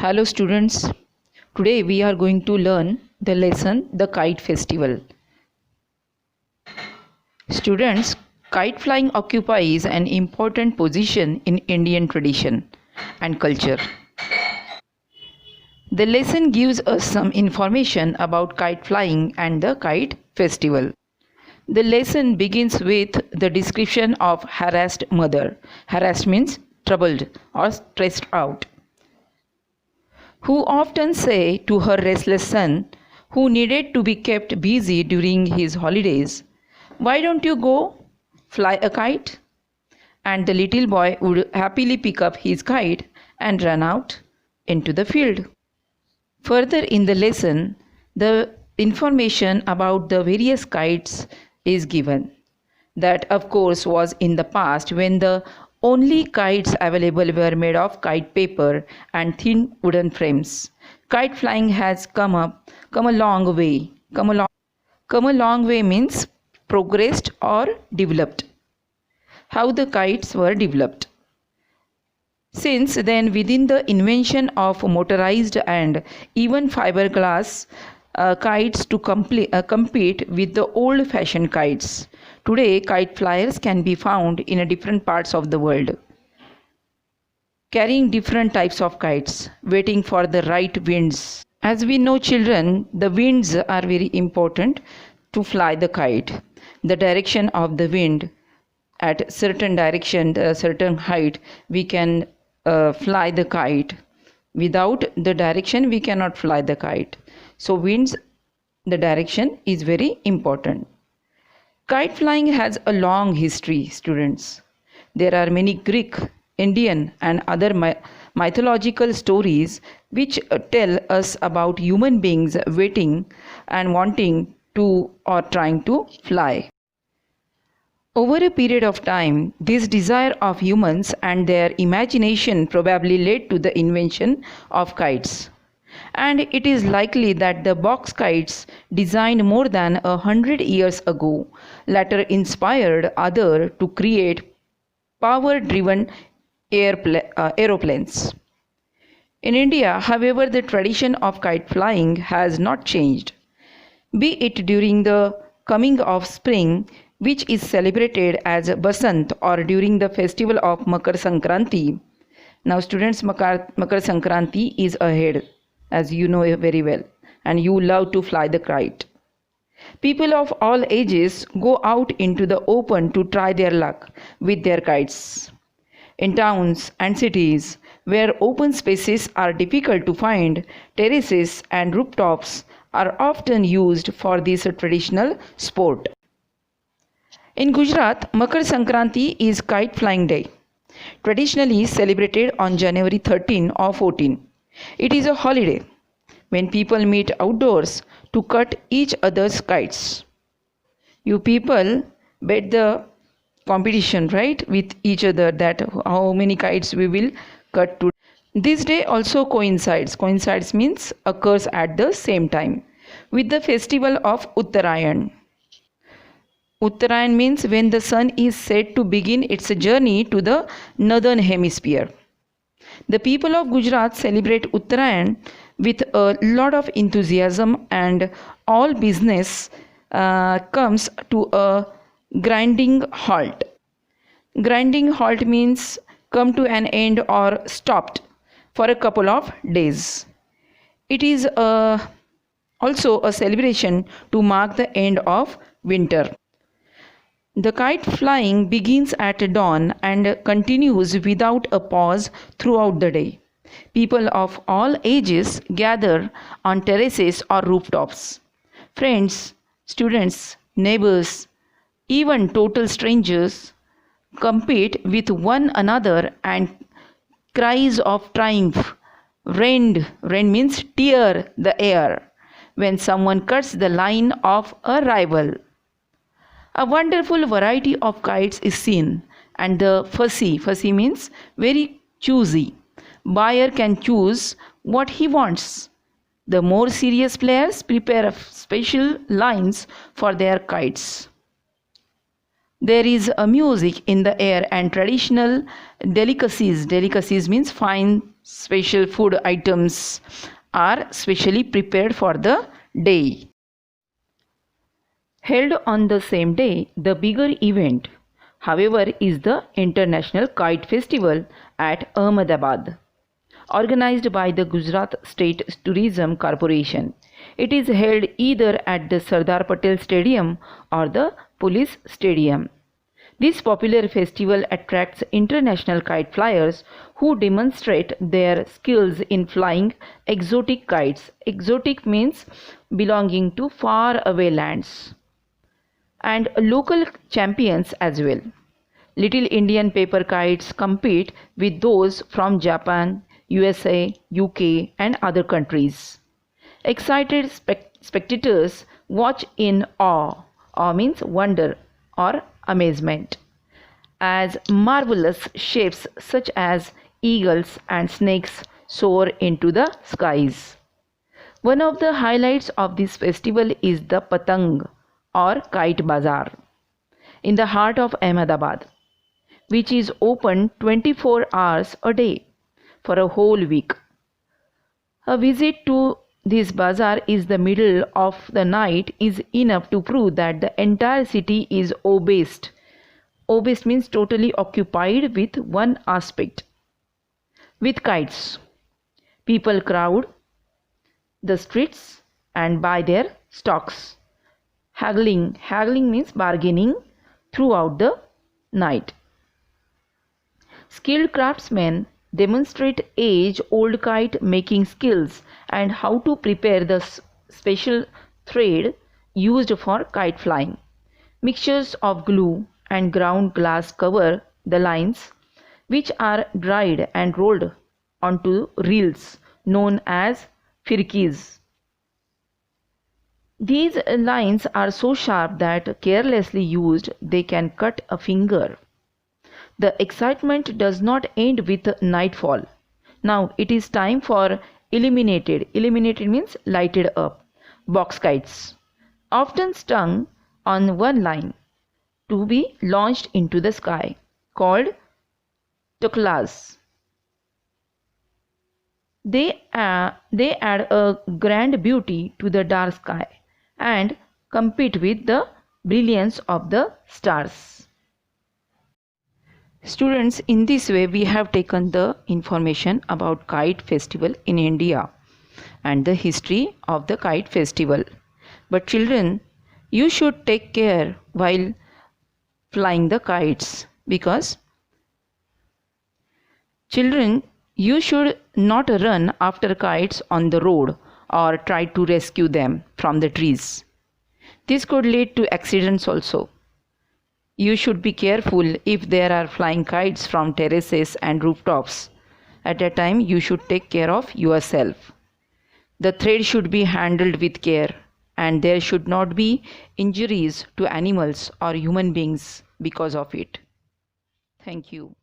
Hello students, today we are going to learn the lesson The Kite Festival. Students, kite flying occupies an important position in Indian tradition and culture. The lesson gives us some information about kite flying and the kite festival. The lesson begins with the description of harassed mother. Harassed means troubled or stressed out, who often say to her restless son, who needed to be kept busy during his holidays, "Why don't you go fly a kite?" And the little boy would happily pick up his kite and run out into the field. Further in the lesson, the information about the various kites is given. That, of course, was in the past when the only kites available were made of kite paper and thin wooden frames. Kite flying has come a long way. Come a long way means progressed or developed. How the kites were developed. Since then, within the invention of motorized and even fiberglass kites to compete with the old-fashioned kites, today kite flyers can be found in different parts of the world, carrying different types of kites, waiting for the right winds. As we know, children, the winds are very important to fly the kite. The direction of the wind, at certain direction, certain height, we can fly the kite. Without the direction, we cannot fly the kite. So winds, the direction is very important. Kite flying has a long history, students. There are many Greek, Indian and other mythological stories which tell us about human beings waiting and wanting to or trying to fly. Over a period of time, this desire of humans and their imagination probably led to the invention of kites. And it is likely that the box kites designed more than 100 years ago later inspired others to create power-driven aeroplanes. In India, however, the tradition of kite flying has not changed, be it during the coming of spring, which is celebrated as Basant, or during the festival of Makar Sankranti. Now students, Makar Sankranti is ahead, as you know very well, and you love to fly the kite. People of all ages go out into the open to try their luck with their kites. In towns and cities where open spaces are difficult to find, terraces and rooftops are often used for this traditional sport. In Gujarat, Makar Sankranti is Kite Flying Day, traditionally celebrated on January 13 or 14. It is a holiday when people meet outdoors to cut each other's kites. You people bet the competition, right, with each other that how many kites we will cut today. This day also coincides means occurs at the same time with the festival of Uttarayan. Uttarayan means when the sun is said to begin its journey to the northern hemisphere. The people of Gujarat celebrate Uttarayan with a lot of enthusiasm, and all business comes to a grinding halt. Grinding halt means come to an end or stopped for a couple of days. It is also a celebration to mark the end of winter. The kite flying begins at dawn and continues without a pause throughout the day. People of all ages gather on terraces or rooftops. Friends, students, neighbors, even total strangers compete with one another, and cries of triumph rend means tear the air when someone cuts the line of a rival. A wonderful variety of kites is seen, and the fussy means very choosy. Buyer can choose what he wants. The more serious players prepare special lines for their kites. There is a music in the air and traditional delicacies means fine special food items are specially prepared for the day. Held on the same day, the bigger event, however, is the International Kite Festival at Ahmedabad, organized by the Gujarat State Tourism Corporation. It is held either at the Sardar Patel Stadium or the Police Stadium. This popular festival attracts international kite flyers who demonstrate their skills in flying exotic kites. Exotic means belonging to far away lands. And local champions as well. Little Indian paper kites compete with those from Japan, USA, UK, and other countries. Excited spectators watch in awe. Awe means wonder or amazement, as marvelous shapes such as eagles and snakes soar into the skies. One of the highlights of this festival is the Patang or Kite Bazaar in the heart of Ahmedabad, which is open 24 hours a day for a whole week. A visit to this bazaar in the middle of the night is enough to prove that the entire city is obsessed. Obsessed means totally occupied with one aspect, with kites. People crowd the streets and buy their stocks. Haggling means bargaining throughout the night. Skilled craftsmen demonstrate age-old kite making skills and how to prepare the special thread used for kite flying. Mixtures of glue and ground glass cover the lines, which are dried and rolled onto reels known as firkis. These lines are so sharp that carelessly used they can cut a finger. The excitement does not end with nightfall. Now it is time for illuminated. Illuminated means lighted up. Box kites, often strung on one line, to be launched into the sky, called tuklas. They add a grand beauty to the dark sky and compete with the brilliance of the stars. Students, in this way we have taken the information about kite festival in India and the history of the kite festival. But children, you should take care while flying the kites, because children, you should not run after kites on the road or try to rescue them from the trees. This could lead to accidents also. You should be careful if there are flying kites from terraces and rooftops. At that time, you should take care of yourself. The thread should be handled with care, and there should not be injuries to animals or human beings because of it. Thank you.